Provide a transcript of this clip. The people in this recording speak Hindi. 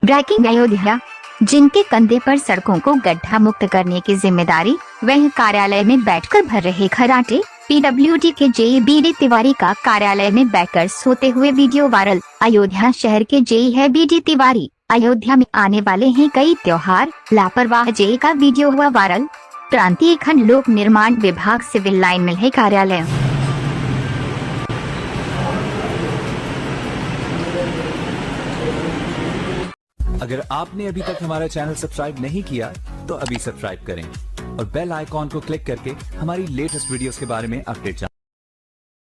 ब्रेकिंग अयोध्या, जिनके कंधे पर सड़कों को गड्ढा मुक्त करने की जिम्मेदारी, वह कार्यालय में बैठकर भर रहे खर्राटे। पीडब्ल्यूडी के जेई बीडी तिवारी का कार्यालय में बैठकर सोते हुए वीडियो वायरल। अयोध्या शहर के जेई है बीडी तिवारी। अयोध्या में आने वाले हैं कई त्योहार, लापरवाह जेई का वीडियो हुआ वायरल। प्रांतीय खंड लोक निर्माण विभाग सिविल लाइन में है कार्यालय। अगर आपने अभी तक हमारा चैनल सब्सक्राइब नहीं किया तो अभी सब्सक्राइब करें और बेल आइकॉन को क्लिक करके हमारी लेटेस्ट वीडियोस के बारे में अपडेट जानें।